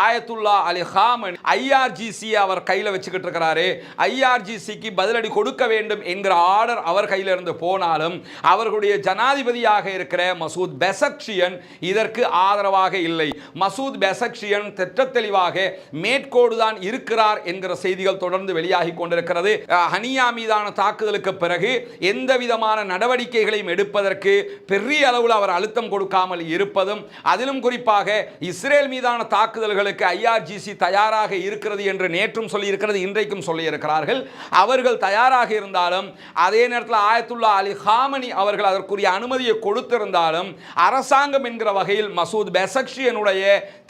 ஆயத்துல்லா அலி காமனி ஐஆர்ஜிசி அவர் கையில் வச்சுக்கிட்டு இருக்கிறாரு. ஐஆர்ஜிசிக்கு பதிலடி கொடுக்க வேண்டும் என்கிற ஆர்டர் அவர் கையில் இருந்து போனாலும் அவர்களுடைய ஜனாதிபதியாக இருக்கிற மசூத் பெசக்ஷியன் இதற்கு ஆதரவாக இல்லை. மசூத் பெசக்ஷியன் திட்டத்தெளிவாக மேற்கோடுதான் இருக்கிறார் என்கிற செய்திகள் தொடர்ந்து வெளியாகி கொண்டிருக்கிறது. ஹனியா மீதான தாக்குதலுக்கு பிறகு எந்த விதமான நடவடிக்கைகளையும் எடுப்பதற்கு பெரிய அளவில் அவர் அழுத்தம் கொடுக்காமல் இருப்பதும், அதிலும் குறிப்பாக இஸ்ரேல் மீதான தாக்குதல்களுக்கு ஐஆர்ஜிசி தயாராக இருக்கிறது என்று நேற்றும் சொல்லியிருக்கிறது, இன்றைக்கும் சொல்லியிருக்கிறார்கள். அவர்கள் தயாராக இருந்தாலும் அதே நேரத்தில் ஆயத்துல்லா அலி காமனி அவர்கள் அதற்குரிய அனுமதியை கொடுத்திருந்தாலும் அரசாங்கம் என்கிற வகையில் மசூத் பெசக்ஷியனுடைய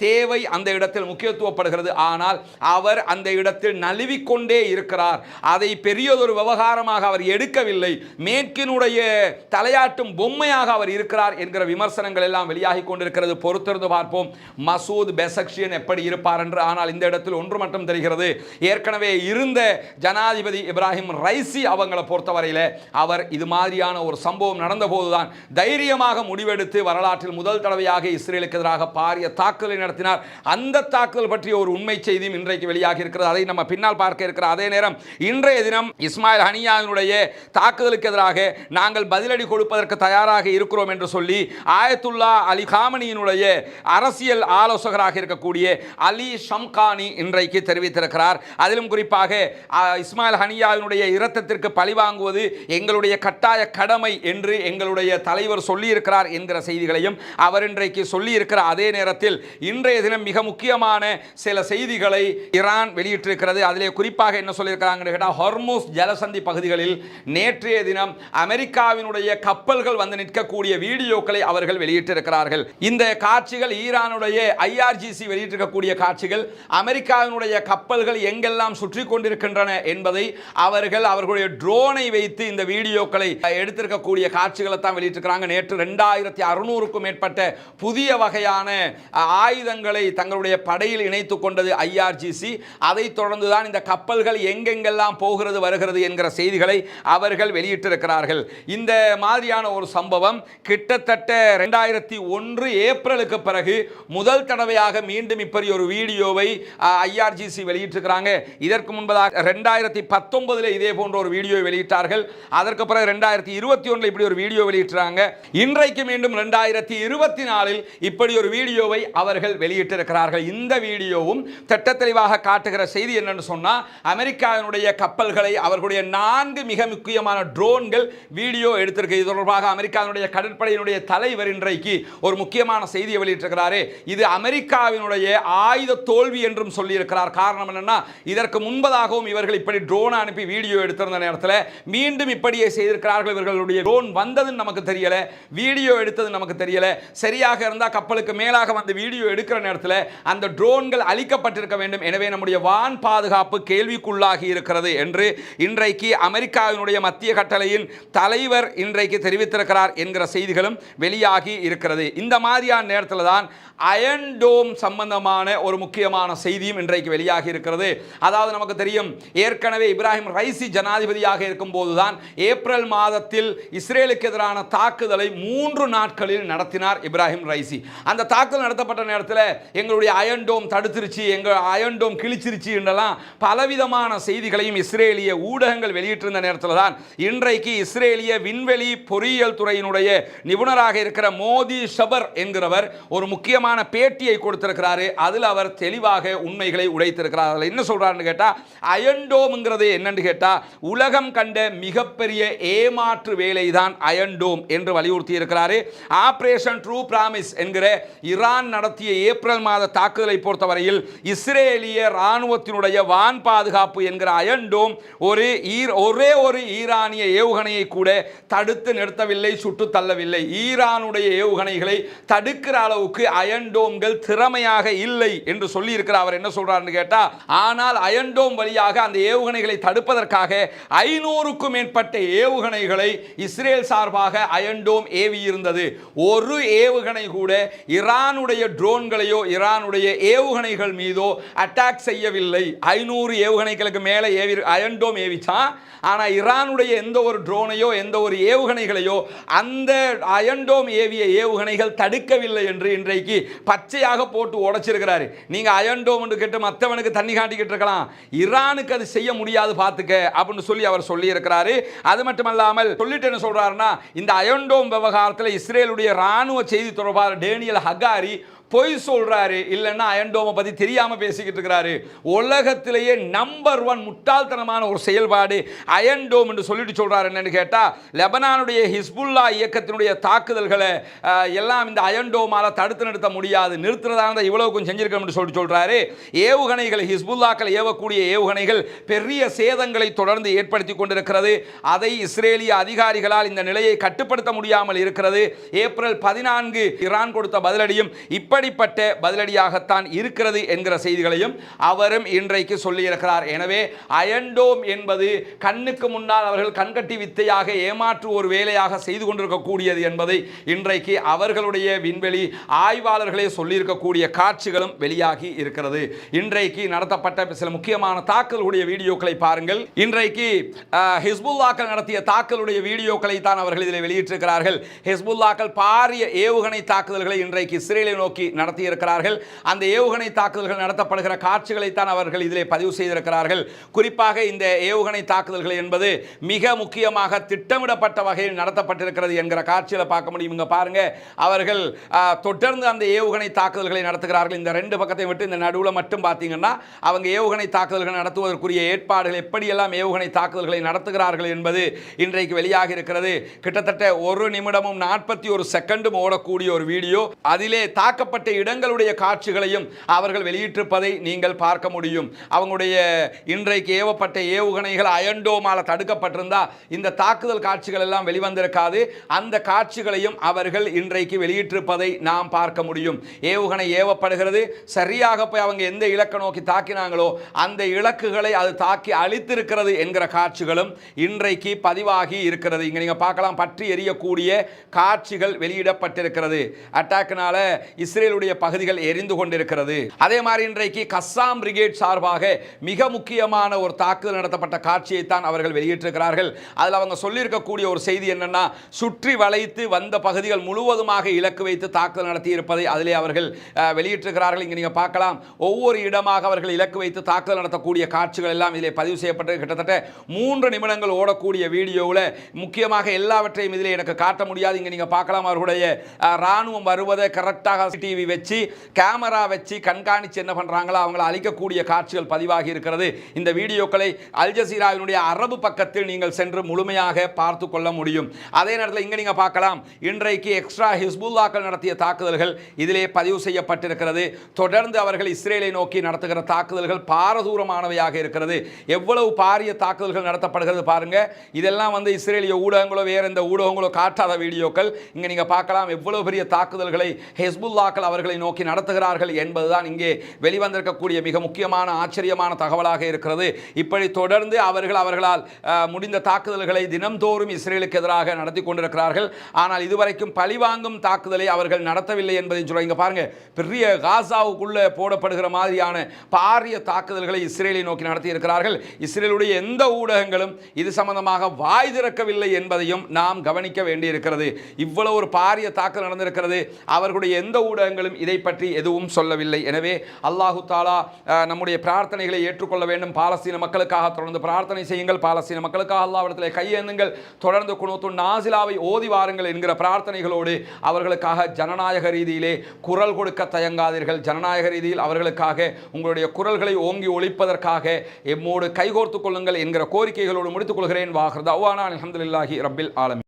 தேவை அந்த இடத்தில் முக்கியத்துவப்படுகிறது. ஆனால் அவர் அந்த இடத்தில் நழுவிக்கொண்டே இருக்கிறார். அதை பெரியதொரு விவகாரமாக அவர் எடுக்கவில்லை. மேற்கினுடைய தலையாட்டும் பொம்மையாக அவர் இருக்கிறார் என்கிற விமர்சனங்கள் எல்லாம் வெளியாகி கொண்டிருக்கிறது. பொறுத்திருந்து பார்ப்போம் மசூத் பெசக்ஷியன் எப்படி இருப்பார் என்று. ஆனால் இந்த இடத்தில் ஒன்று மட்டும் தெரிகிறது, ஏற்கனவே இருந்த ஜனாதிபதி இப்ராஹிம் ரைசி அவங்களை பொறுத்தவரையில் அவர் இது மாதிரியான ஒரு சம்பவம் நடந்த போதுதான் தைரியமாக முடிவெடுத்து வரலாற்றில் முதல் தடவையாக இஸ்ரேலுக்கு எதிராக பாரிய தாக்குதலை நடத்தினார். அந்த தாக்குதல் பற்றிய ஒரு உண்மை செய்தியும் இன்றைக்கு வெளியாகி இருக்கிறது. அதை நம்ம பின்னால் பார்க்க இருக்கிற அதே நேரம் இன்றைய தினம் இஸ்மாயில் ஹனியாவினுடைய தாக்குதலுக்கு எதிராக நாங்கள் பதிலடி கொடுப்பதற்கு தயாராக இருக்கிறோம் என்று சொல்லி ஆயத்துல்லா அலி காமனியினுடைய அரசியல் ஆலோசகராக இருக்கக்கூடிய அலி ஷம்கானி இன்றைக்கு தெரிவித்திருக்கிறார். அதிலும் குறிப்பாக இஸ்மாயில் ஹனியாவினுடைய இரத்தத்திற்கு பழிவாங்குவது எங்களுடைய கட்டாய கடமை என்று எங்களுடைய தலைவர் சொல்லியிருக்கிறார் என்கிற செய்திகளையும் அவர் இன்றைக்கு சொல்லியிருக்கிற அதே நேரத்தில் இன்றைய தினம் மிக முக்கியமான சில செய்திகளை ஈரான் வெளியிட்டிருக்கிறது. அதிலே குறிப்பாக என்ன சொல்லியிருக்கிறாங்கன்னு கேட்டால், ஹொர்முஸ் ஜலசந்தி பகுதிகளில் நேற்றைய தினம் அமெரிக்காவினுடைய கப்பல்கள் வந்து நிற்கக்கூடிய வீடியோக்களை அவர்கள் வெளியிட்டிருக்கிறார்கள். இந்த காட்சிகள் ஈரானுடைய ஐஆர்ஜிசி வெளியிட்டிருக்கக்கூடிய காட்சிகள், அமெரிக்காவினுடைய கப்பல்கள் எங்கெல்லாம் சுற்றி கொண்டிருக்கின்றன என்பதை அவர்கள் அவர்களுடைய ட்ரோனை வைத்து இந்த வீடியோக்களை எடுத்திருக்கக்கூடிய காட்சிகளை தான் வெளியிட்டிருக்கிறாங்க. நேற்று 2600க்கும் மேற்பட்ட புதிய வகையான ஆயுதங்களை தங்களுடைய படையில் இணைத்துக் கொண்டது ஐஆர்ஜிசி. அதை தொடர்ந்து தான் இந்த கப்பல்கள் எங்கெங்கெல்லாம் போகிறது வருகிறது என்கிற செய்திகளை அவர்கள் வெளியிட்டிருக்கிறார்கள். இந்த மாதிரியான ஒரு சம்பவம் கிட்டத்தட்ட 2001 ஏப்ரலுக்கு பிறகு முதல் தடவையாக மீண்டும் இப்படி ஒரு வீடியோவை ஐஆர்ஜிசி வெளியிட்டிருக்கிறாங்க. இதற்கு முன்பதாக 2019 இதே போன்ற ஒரு வீடியோ வெளியிட்டார்கள். அதற்கு பிறகு 2021 இப்படி ஒரு வீடியோ வெளியிட்டாங்க. இன்றைக்கு மீண்டும் 2024 இப்படி ஒரு வீடியோவை அவர்கள் வெளியிட்டிருக்கிறார்கள். இந்த வீடியோவும் திட்டத்தெளிவாக காட்டுகிற செய்தி என்னன்னு சொன்னா, அமெரிக்காவினுடைய கப்பல்களை அவர்களுடைய 4 மிக முக்கியமான ட்ரோன்கள் வீடியோ எடுத்திருக்கு. இது தொடர்பாக அமெரிக்காவினுடைய கடற்படையினுடைய தலைவர் இன்றைக்கு ஒரு முக்கியமான செய்தியை வெளியிட்டிருக்கிறாரு. இது அமெரிக்காவினுடைய ஆயுத தோல்வி என்றும் சொல்லியிருக்கிறார். காரணம் என்னன்னா, இதற்கு முன்பதாகவும் இவர்கள் இப்படி ட்ரோன் அனுப்பி வீடியோ எடுத்திருந்த நேரத்தில் மீண்டும் இப்படியே செய்திருக்கிறார்கள். இவர்களுடைய ட்ரோன் வந்ததுன்னு நமக்கு நமக்கு தெரியல, வீடியோ எடுத்தது நமக்கு தெரியல. சரியாக இருந்தால் கப்பலுக்கு மேலாக வந்து வீடியோ எடுக்கிற நேரத்தில் அந்த ட்ரோன்கள் அழிக்கப்பட்டிருக்க வேண்டும். எனவே நம்முடைய வான் பாதுகாப்பு கேள்விக்குள்ளாகி இருக்கிறது என்று இன்றைக்கு அமெரிக்காவினுடைய மத்திய கட்டளையின் தலைவர் இன்றைக்கு தெரிவித்திருக்கிறார் என்கிற செய்திகளும் வெளியாகி இருக்கிறது. இந்த மாதிரியான நேரத்தில் தான் அயன் டோம் சம்பந்தமான ஒரு முக்கியமான செய்தியும் இன்றைக்கு வெளியாகி இருக்கிறது. அதாவது நமக்கு தெரியும், ஏற்கனவே இப்ராஹிம் ரைசி ஜனாதிபதியாக இருக்கும் போதுதான் ஏப்ரல் மாதத்தில் இஸ்ரேலுக்கு எதிரான தாக்குதலை 3 நாட்களில் நடத்தினார் இப்ராஹிம் ரைசி. அந்த தாக்குதல் நடத்தப்பட்ட நேரத்தில் எங்களுடைய அயன் டோம் தடுத்துருச்சு, எங்கள் அயன் டோம் கிழிச்சிருச்சு என்றெல்லாம் பலவிதமான செய்திகளையும் இஸ்ரேலிய ஊடகங்கள் வெளியிட்டிருந்த நேரத்தில் தான் இன்றைக்கு இஸ்ரேலிய விண்வெளி பொறியியல் துறையினுடைய நிபுணராக இருக்கிற மோதி ஷபர் என்கிறவர் ஒரு முக்கியமான பேட்டியை கொடுத்திருக்கிறாரு. அதில் அவர் தெளிவாக உண்மைகளை உடைத்திருக்கிறார். அதில் என்ன சொல்றாருன்னு கேட்டா, அயன் டோம்ங்கிறது என்னன்னு கேட்டா உலகம் கண்ட மிகப்பெரிய ஏமாற்று வேலை தான் அயன் டோம் என்று வலியுறுத்தி இருக்கிறாரு. ஆபரேஷன் ட்ரூ பிராமிஸ் என்கிற ஈரான் நடத்திய ஏப்ரல் மாத தாக்குதலை பொறுத்தவரையில் இஸ்ரேலிய ராணுவத்தினுடைய வான் பாதுகாப்பு என்கிற அயன் டோம் ஒரே ஒரு ஈரானிய ஏவுகணையை கூட தடுத்து நிறுத்தவில்லை, சுட்டு தள்ளவில்லை. ஈரானுடைய ஏவுகணைகளை தடுக்கிற அளவுக்கு அயன் டோம்கள் திறமையாக இல்லை என்று சொல்லி இருக்கிறார். அவர் என்ன சொல்றாருன்னு கேட்டா, ஆனால் அயன் டோம் வழியாக அந்த ஏவுகணைகளை தடுப்பதற்காக 500க்கும் மேற்பட்ட ஏவுகணைகளை இஸ்ரேல் சார்பாக அயன் டோம் ஏவி இருந்தது. ஒரு ஏவுகணை கூட ஈரானுடைய ட்ரோன்களையோ ஈரானுடைய ஏவுகணைகள் மீதோ அட்டாக் செய்யவில்லை. 500 ஏவுகணைகளுக்கு மேலே அயன் டோம் ஏவிச்சான். ஆனால் ஈரானுடைய எந்த ஒரு ட்ரோனையோ எந்த ஒரு ஏவுகணைகளையோ அந்த அயன் டோம் ஏவிய ஏவுகணைகள் தடுக்கவில்லை என்று இன்றைக்கு பச்சையாக போட்டு உடைச்சிருக்கிறாரு. நீங்க அயன் டோம் கேட்டு மற்றவனுக்கு தண்ணி காட்டிக்கிட்டு இருக்கலாம், ஈரானுக்கு அது செய்ய முடியாது பார்த்துக்க அப்படின்னு சொல்லி அவர் சொல்லி இருக்கிறாரு. அது மட்டுமல்லாமல் சொல்லிட்டு என்ன சொல்றாருன்னா, இந்த அயன் டோம் விவகாரத்தில் இஸ்ரேலுடைய ராணுவ செய்தி தொடர்பாளர் டேனியல் ஹகாரி பொய் சொல்றாரு, இல்லைன்னா அயன் டோமை பத்தி தெரியாம பேசிக்கிட்டு இருக்கிறாரு. உலகத்திலேயே நம்பர் 1 முட்டாள்தனமான ஒரு செயல்பாடு அயன் டோம் என்று சொல்லிட்டு சொல்றாரு. என்னன்னு கேட்டா, லெபனானுடைய ஹிஸ்புல்லா இயக்கத்தினுடைய தாக்குதல்களை எல்லாம் இந்த அயன் டோமால தடுத்து நிறுத்த முடியாது, நிறுத்துறதா இவ்வளவு கொஞ்சம் செஞ்சிருக்கோம் சொல்லிட்டு சொல்றாரு. ஏவுகணைகள் ஹிஸ்புல்லாக்கள் ஏவக்கூடிய ஏவுகணைகள் பெரிய சேதங்களை தொடர்ந்து ஏற்படுத்தி கொண்டிருக்கிறது. அதை இஸ்ரேலிய அதிகாரிகளால் இந்த நிலையை கட்டுப்படுத்த முடியாமல் இருக்கிறது. ஏப்ரல் 14 ஈரான் கொடுத்த பதிலடியும் இப்படிப்பட்ட பதிலடியாகத்தான் இருக்கிறது என்கிற செய்திகளையும் அவரும் இன்றைக்கு சொல்லியிருக்கிறார். எனவே அயன் டோம் என்பது கண்ணுக்கு முன்னால் அவர்கள் கண்கட்டி வித்தையாக ஏமாற்று ஒரு வேலையாக செய்து கொண்டிருக்கக்கூடியது என்பதை இன்றைக்கு அவர்களுடைய விண்வெளி ஆய்வாளர்களே சொல்லியிருக்கக்கூடிய காட்சிகளும் வெளியாகி இருக்கிறது. இன்றைக்கு நடத்தப்பட்ட சில முக்கியமான தாக்குதலுடைய வீடியோக்களை பாருங்கள். இன்றைக்கு ஹிஸ்புல்லாக்கள் நடத்திய தாக்குதலுடைய வீடியோக்களை தான் அவர்கள் இதில் வெளியிட்டிருக்கிறார்கள். ஹிஸ்புல்லாக்கள் பாரிய ஏவுகணை தாக்குதல்களை இன்றைக்கு இஸ்ரேலை நோக்கி நடத்தி இருக்கிறார்கள். அந்த ஏவுகணை தாக்குதல்கள் நடத்தப்படுகிற காட்சிகளை தான் அவர்கள் இதிலே பதிவு செய்திருக்கிறார்கள். குறிப்பாக இந்த ஏவுகணை தாக்குதல்கள் என்பது மிக முக்கியமாக திட்டமிடப்பட்ட வகையில் நடத்தப்பட்டிருக்கிறது என்கிற காட்சியில் பார்க்க முடியும். இங்க பாருங்க, அவர்கள் தொடர்ந்து அந்த ஏவுகணை தாக்குதல்களை நடத்துகிறார்கள். இந்த 2 பக்கத்தை விட்டு இந்த நடுவில் மட்டும் பார்த்தீங்கன்னா அவங்க ஏவுகணை தாக்குதல்கள் நடத்துவதற்குரிய ஏற்பாடுகள் எப்படியெல்லாம் ஏவுகணை தாக்குதல்களை நடத்துகிறார்கள் என்பது இன்றைக்கு வெளியாக இருக்கிறது. கிட்டத்தட்ட 1 நிமிடமும் 41 செகண்டும் ஓடக்கூடிய ஒரு வீடியோ. அதிலே தாக்கப்பட்ட இடங்களுடைய காட்சிகளையும் அவர்கள் வெளியிட்டிருப்பதை நீங்கள் பார்க்க முடியும். அவங்களுடைய இன்றைக்கு ஏவப்பட்ட ஏவுகணைகள் அயன் டோமால தடுக்கப்பட்டிருந்தா இந்த தாக்குதல் காட்சிகள் எல்லாம் வெளிவந்திருக்காது. அந்த காட்சிகளையும் அவர்கள் இன்றைக்கு வெளியிட்டிருப்பதை நாம் பார்க்க முடியும். ஏவுகணை ஏவப்படுகிறது, சரியாக போய் அவங்க எந்த இலக்கை நோக்கி தாக்கினாங்களோ அந்த இலக்குகளை அது தாக்கி அழித்திருக்கிறது என்கிற காட்சிகளும் இன்றைக்கு பதிவாகி இருக்கிறது. இங்க நீங்க பார்க்கலாம், பற்றி எரியக்கூடிய காட்சிகள் வெளியிடப்பட்டிருக்கிறது. அட்டாக்னால இஸ்ரேலுடைய பகுதிகள் எரிந்து கொண்டிருக்கிறது. அதே மாதிரி இன்றைக்கு கஸ்ஸாம் பிரிகேட் சார்பாக மிக முக்கியமான ஒரு தாக்குதல் நடத்தப்பட்ட காட்சியை தான் அவர்கள் வெளியிட்டிருக்கிறார்கள். அதில் அவங்க சொல்லியிருக்கக்கூடிய ஒரு செய்தி என்னன்னா, சுற்றி வளைத்து வந்த பகுதிகள் முழுவதுமாக இலக்கு வைத்து தாக்குதல் நடத்தி இருப்பதை அதிலே அவர்கள் வெளியிட்டிருக்கிறார்கள். இங்கே நீங்க பார்க்கலாம், ஒவ்வொரு இடமாக அவர்கள் இலக்கு வைத்து தாக்குதல் நடத்தக்கூடிய காட்சிகள் எல்லாம் இதிலே பதிவு செய்யப்பட்டு கிட்டத்தட்ட 3 நிமிடங்கள் ஓடக்கூடிய வீடியோவில் முக்கியமாக எல்லாவற்றையும் இதிலே எனக்கு காட்ட முடியாது. இங்கே நீங்க பார்க்கலாம், அவர்களுடைய ராணுவம் வருவதை கரெக்டாக சிசிடிவி வச்சு கேமரா வச்சு கண்காணித்து என்ன பண்ணுறாங்களோ அவங்களை அழிக்கக்கூடிய காட்சிகள் பதிவாகி இருக்கிறது. இந்த வீடியோக்களை அல் ஜசீராவினுடைய அரபு பக்கத்தில் நீங்கள் சென்று முழுமையாக பார்த்து கொள்ள முடியும். அதே நேரத்தில் இங்கே நீங்கள் பார்க்கலாம், இன்றைக்கு எக்ஸ்ட்ரா ஹிஸ்புல்லாக்கள் நடத்திய தாக்குதல்கள் இதிலே பதிவு செய்யப்பட்டிருக்கிறது. தொடர்ந்து அவர்கள் இஸ்ரேலை நோக்கி நடத்துகிற தாக்குதல்கள் பாரதூரமானவையாக இருக்கிறது. எவ்வளவு பாரிய தாக்குதல்கள் நடத்தப்படுகிறது பாருங்க. இதெல்லாம் வந்து இஸ்ரேலிய ஊடகங்களோ வேற எந்த ஊடகங்களோ காட்டாத வீடியோக்கள். இங்கே நீங்கள் பார்க்கலாம் எவ்வளவு பெரிய தாக்குதல்களை ஹிஸ்புல்லாக்கள் அவர்களை நோக்கி நடத்துகிறார்கள் என்பதுதான் இங்கே வெளிவந்திருக்கக்கூடிய மிக முக்கியமான ஆச்சரியமான தகவலாக இருக்கிறது. இப்படி தொடர்ந்து அவர்களால் முடிந்த தாக்குதல்களை தினம்தோறும் இஸ்ரேலுக்கு எதிராக நடத்தி கொண்டிருக்கிறார்கள். ஆனால் இதுவரைக்கும் பழிவாங்கும் தாக்குதலை அவர்கள் நடத்தவில்லை என்பதை சொல்ல. இங்க பாருங்க, பெரிய காசாவுக்குள்ள போடப்படுகிற மாதிரியான பாரிய தாக்குதல்களை இஸ்ரேலை நோக்கி நடத்தி இருக்கிறார்கள். இஸ்ரேலுடைய எந்த ஊடகங்களும் இது சம்பந்தமாக வாய் திறக்கவில்லை என்பதையும் நாம் கவனிக்க வேண்டியிருக்கிறது. இவ்வளவு ஒரு பாரிய தாக்குதல் நடந்திருக்கிறது, அவர்களுடைய எந்த ஊடகங்களும் இதை பற்றி எதுவும் சொல்லவில்லை. எனவே அல்லாஹு தாலா நம்முடைய பிரார்த்தனைகளை ஏற்றுக்கொள்ள வேண்டும். பாலஸ்தீன மக்களுக்காக தொடர்ந்து பிரார்த்தனை செய்யுங்கள். பாலஸ்தீன மக்களுக்காக அல்லாஹ்விடத்தில் கையேந்துங்கள். தொடர்ந்து குனூத்து நாசிலாவை ஓதி வாருங்கள் என்கிற பிரார்த்தனைகளோடு அவர்களுக்காக ஜனநாயக ரீதியிலே குரல் கொடுக்க தயங்காதீர்கள். ஜனநாயக ரீதியில் அவர்களுக்காக உங்களுடைய குரல்களை ஓங்கி ஒழிப்பதற்காக எம்மோடு கைகோர்த்துக் கொள்ளுங்கள் என்கிற கோரிக்கைகளோடு முடித்துக் கொள்கிறேன். வாஹிர் தஅவானா அல்ஹம்துலில்லாஹி ரப்பில் ஆலமீன்.